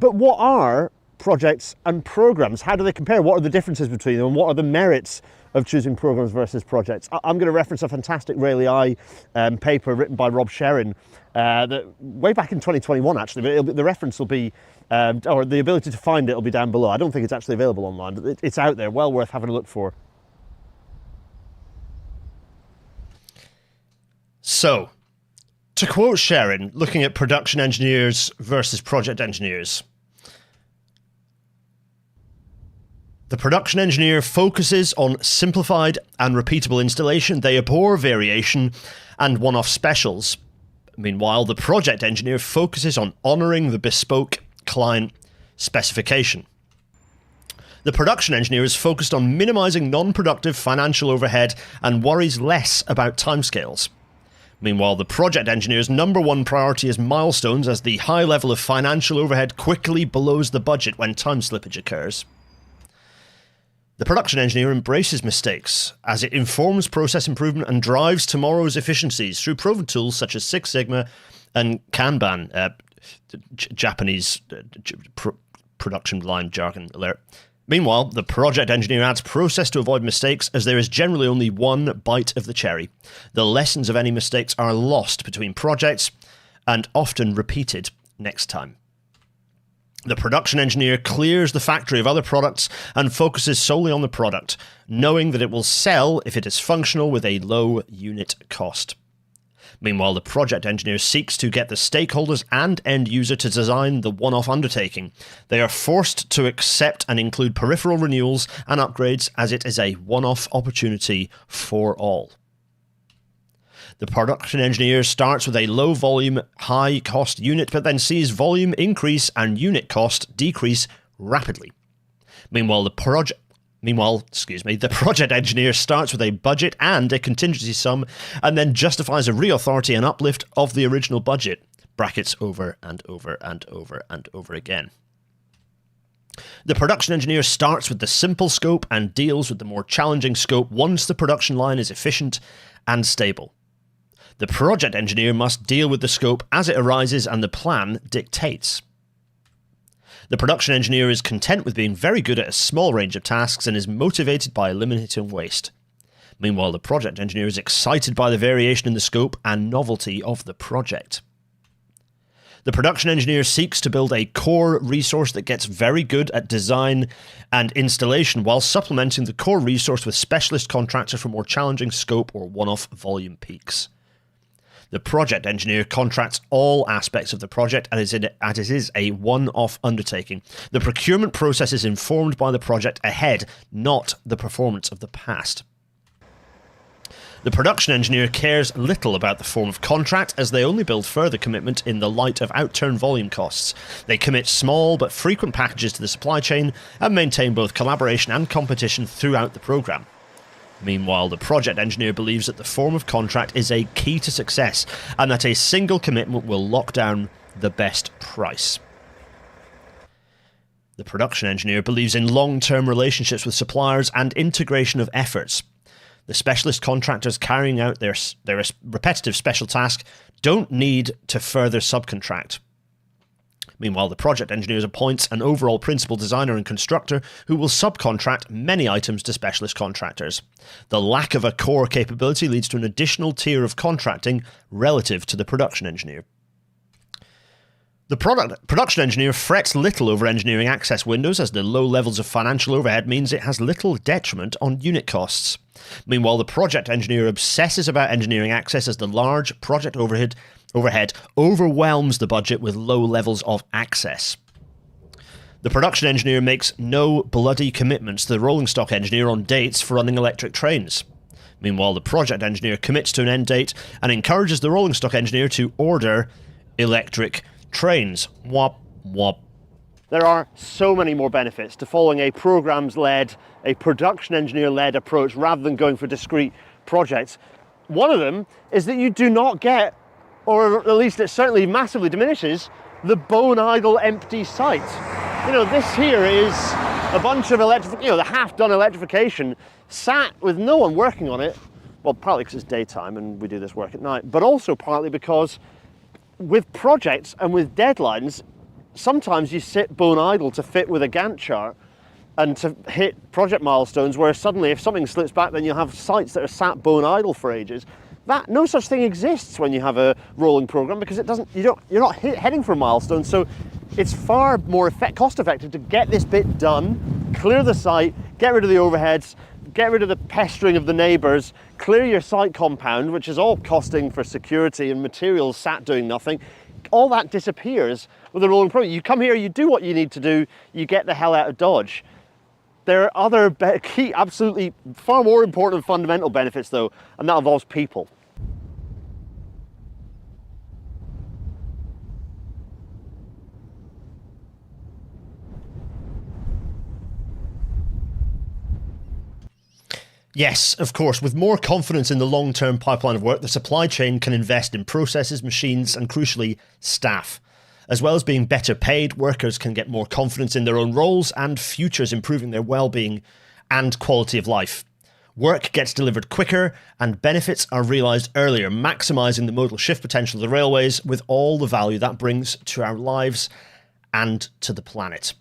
But what are projects and programs? How do they compare? What are the differences between them? And what are the merits of choosing programs versus projects? I'm going to reference a fantastic RayleighEye paper written by Rob Sherrin, that way back in 2021 actually, but the reference will be, or the ability to find it will be down below. I don't think it's actually available online, but it's out there, well worth having a look for. So, to quote Sherrin, looking at production engineers versus project engineers, the production engineer focuses on simplified and repeatable installation. They abhor variation and one-off specials. Meanwhile, the project engineer focuses on honouring the bespoke client specification. The production engineer is focused on minimising non-productive financial overhead and worries less about timescales. Meanwhile, the project engineer's number one priority is milestones, as the high level of financial overhead quickly blows the budget when time slippage occurs. The production engineer embraces mistakes as it informs process improvement and drives tomorrow's efficiencies through proven tools such as Six Sigma and Kanban, Japanese production line jargon alert. Meanwhile, the project engineer adds process to avoid mistakes, as there is generally only one bite of the cherry. The lessons of any mistakes are lost between projects and often repeated next time. The production engineer clears the factory of other products and focuses solely on the product, knowing that it will sell if it is functional with a low unit cost. Meanwhile, the project engineer seeks to get the stakeholders and end user to design the one-off undertaking. They are forced to accept and include peripheral renewals and upgrades, as it is a one-off opportunity for all. The production engineer starts with a low volume, high cost unit, but then sees volume increase and unit cost decrease rapidly. Meanwhile, the project engineer starts with a budget and a contingency sum, and then justifies a reauthority and uplift of the original budget, brackets over and over and over and over again. The production engineer starts with the simple scope and deals with the more challenging scope once the production line is efficient and stable. The project engineer must deal with the scope as it arises and the plan dictates. The production engineer is content with being very good at a small range of tasks and is motivated by eliminating waste. Meanwhile, the project engineer is excited by the variation in the scope and novelty of the project. The production engineer seeks to build a core resource that gets very good at design and installation, while supplementing the core resource with specialist contractors for more challenging scope or one-off volume peaks. The project engineer contracts all aspects of the project and it is a one-off undertaking. The procurement process is informed by the project ahead, not the performance of the past. The production engineer cares little about the form of contract, as they only build further commitment in the light of outturn volume costs. They commit small but frequent packages to the supply chain and maintain both collaboration and competition throughout the program. Meanwhile, the project engineer believes that the form of contract is a key to success and that a single commitment will lock down the best price. The production engineer believes in long-term relationships with suppliers and integration of efforts. The specialist contractors carrying out their repetitive special task don't need to further subcontract. Meanwhile, the project engineer appoints an overall principal designer and constructor who will subcontract many items to specialist contractors. The lack of a core capability leads to an additional tier of contracting relative to the production engineer. The production engineer frets little over engineering access windows, as the low levels of financial overhead means it has little detriment on unit costs. Meanwhile, the project engineer obsesses about engineering access, as the large project overhead overwhelms the budget with low levels of access. The production engineer makes no bloody commitments to the rolling stock engineer on dates for running electric trains. Meanwhile, the project engineer commits to an end date and encourages the rolling stock engineer to order electric trains. Wop, wop. There are so many more benefits to following a programs-led, a production engineer-led approach rather than going for discrete projects. One of them is that you do not get, or at least it certainly massively diminishes, the bone idle empty site. You know, this here is a bunch of the half-done electrification sat with no one working on it. Well, partly because it's daytime and we do this work at night, but also partly because with projects and with deadlines, sometimes you sit bone idle to fit with a Gantt chart and to hit project milestones, where suddenly if something slips back, then you'll have sites that are sat bone idle for ages. No such thing exists when you have a rolling program, because you're not heading for a milestone. So it's far more cost effective to get this bit done, clear the site, get rid of the overheads, get rid of the pestering of the neighbours, clear your site compound, which is all costing for security and materials sat doing nothing. All that disappears with a rolling program. You come here, you do what you need to do, you get the hell out of Dodge. There are other key, absolutely far more important and fundamental benefits though, and that involves people. Yes, of course, with more confidence in the long-term pipeline of work, the supply chain can invest in processes, machines, and crucially, staff. As well as being better paid, workers can get more confidence in their own roles and futures, improving their well-being and quality of life. Work gets delivered quicker and benefits are realised earlier, maximising the modal shift potential of the railways with all the value that brings to our lives and to the planet.